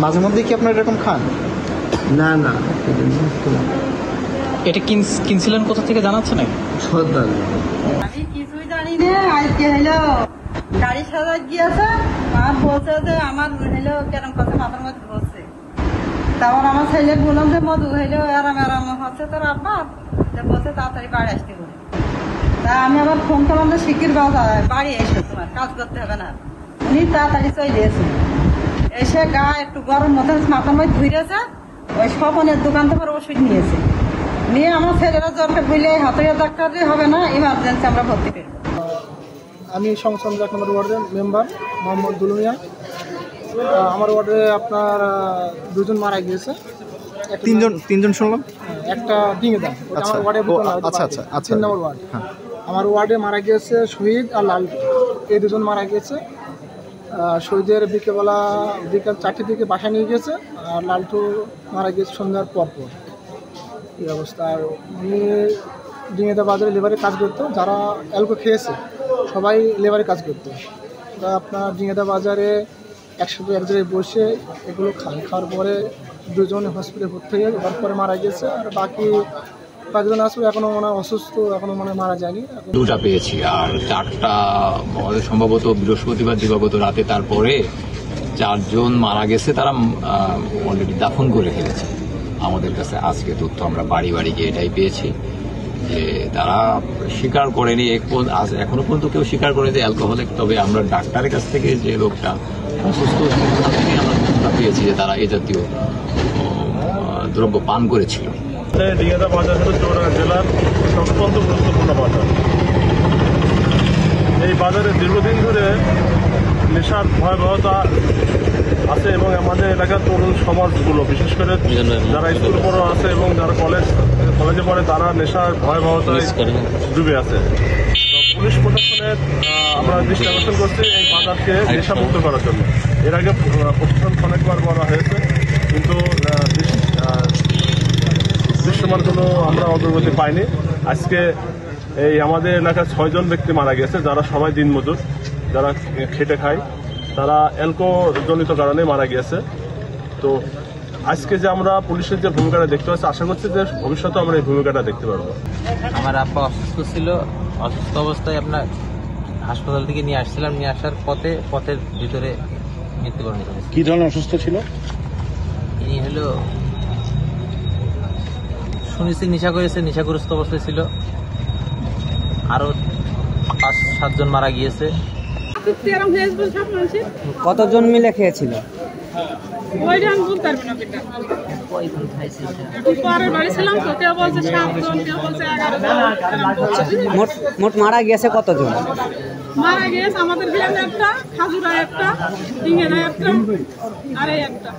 মাঝে মধ্যে কি আপনারা এরকম খান? না না, এটা কিনছিলেন কোথা থেকে জানাচ্ছে না? সর্দার। আমি কিছুই জানি না। আজকে হলো গাড়ি সাজা গিয়েছে, আর বলছে যে আমার হলো কেরম কথা মাথার মধ্যে বসছে। তারপর আমার ছেলে বললাম যে মধু হইলো আরাম আরাম হচ্ছে তোর আব্বা, বলছে তাড়াতাড়ি বাড়ি আসতে বলে। তা আমি আবার ফোন করলাম যে শিকির বাড়ি এসে তোমার কাজ করতে হবে না। উনি তাড়াতাড়ি চলে এসেছেন, এসে গা একটু গরম মতো মাথার মধ্যে ধুইরেছে, ওই স্বপনের দোকান থেকে ওষুধ নিয়েছে। নিয়ে আমার ছেলেরা জ্বরকে বুঝলে হাতে ডাক্তার হবে না, ইমার্জেন্সি আমরা ভর্তি করি। আমি সংসদ 1 নম্বর ওয়ার্ডের মেম্বার মোহাম্মদ দুলুমিয়া। আমার ওয়ার্ডে আপনার 2 জন মারা গিয়েছে। তিনজন শুনলাম। একটা ডিঙে দেন, আমার ওয়ার্ডে আচ্ছা আচ্ছা আচ্ছা 3 নম্বর ওয়ার্ড। আমার ওয়ার্ডে মারা গিয়েছে শহীদ আর লালটু, এই 2 জন মারা গিয়েছে। শহীদের বিকেল 4টের দিকে বাসায় নিয়ে গিয়েছে, আর লালটু মারা গিয়েছে সন্ধ্যার পর। এই অবস্থা। আর উনি ডিঙেদা বাজারে লেবারে কাজ করতো, যারা অ্যালকো খেয়েছে সবাই লেবারে কাজ করতো। ওরা আপনার ডিঙেদা বাজারে একসাথে এক জায়গায় বসে এগুলো খাওয়ার পরে 2 জন হসপিটালে ভর্তি হয়ে তারপরে মারা গেছে। আর বাকি 5 জন আসলে এখনো মনে হয় অসুস্থ, এখনো মনে মারা যায়নি। 2টা পেয়েছি, আর 4টা সম্ভবত বৃহস্পতিবার দিবাগত রাতে। তারপরে 4 জন মারা গেছে, তারা অলরেডি দাফন করে ফেলেছে। আমাদের কাছে আজকে তথ্য আমরা বাড়ি বাড়ি গিয়ে এটাই পেয়েছি যে তারা স্বীকার করেনি, এখনো পর্যন্ত কেউ স্বীকার করে যে অ্যালকোহলিক। তবে আমরা ডাক্তারের কাছ থেকে যে লোকটা অসুস্থ আমরা পেয়েছি যে তারা এ জাতীয় দ্রব্য পান করেছিল। ডিঙেদা বাজার হল চৌরাঙ্গা জেলার অত্যন্ত গুরুত্বপূর্ণ বাজার। এই বাজারে দীর্ঘদিন ধরে নেশার ভয়াবহতা আছে এবং আমাদের এলাকার তরুণ সমাজগুলো, বিশেষ করে যারা স্কুল পড়ো আছে এবং যারা কলেজে পড়ে, তারা নেশার ভয়াবহতায় ডুবে আছে। পুলিশ প্রশাসনের আমরা দৃষ্টি আকর্ষণ করছি এই বাজারকে নেশামুক্ত করার জন্য। এর আগে প্রশাসন অনেকবার বলা হয়েছে, কিন্তু দৃশ্যমান কোনো আমরা অগ্রগতি পাইনি। আজকে এই আমাদের এলাকার 6 জন ব্যক্তি মারা গেছে, যারা সবাই দিনমজুর, যারা খেটে খায়, তারা অ্যালকোহলজনিত কারণে মারা গিয়েছে। তো আজকে যে আমরা পুলিশের যে ভূমিকাটা দেখতে পাচ্ছি, আশা করছি যে ভবিষ্যতে আমরা এই ভূমিকাটা দেখতে পারবো। আমার আব্বা অসুস্থ ছিল, অসুস্থ অবস্থায় আপনার হাসপাতাল থেকে নিয়ে আসছিলাম, নিয়ে আসার পথের ভিতরে মৃত্যুবরণ করেছে। কি ধরনের অসুস্থ ছিল? ইনি হলো শুনেছি নেশা করেছে, নেশাগ্রস্ত অবস্থায় ছিল। আরো 5-7 জন মারা গিয়েছে। কতজন মিলে খেয়েছিল? মোট মারা গিয়েছে কতজন? মারা গিয়েছে আমাদের গ্রামে একটা, খাজুরা একটা, ডিঙেরা একটা, আর এই একটা।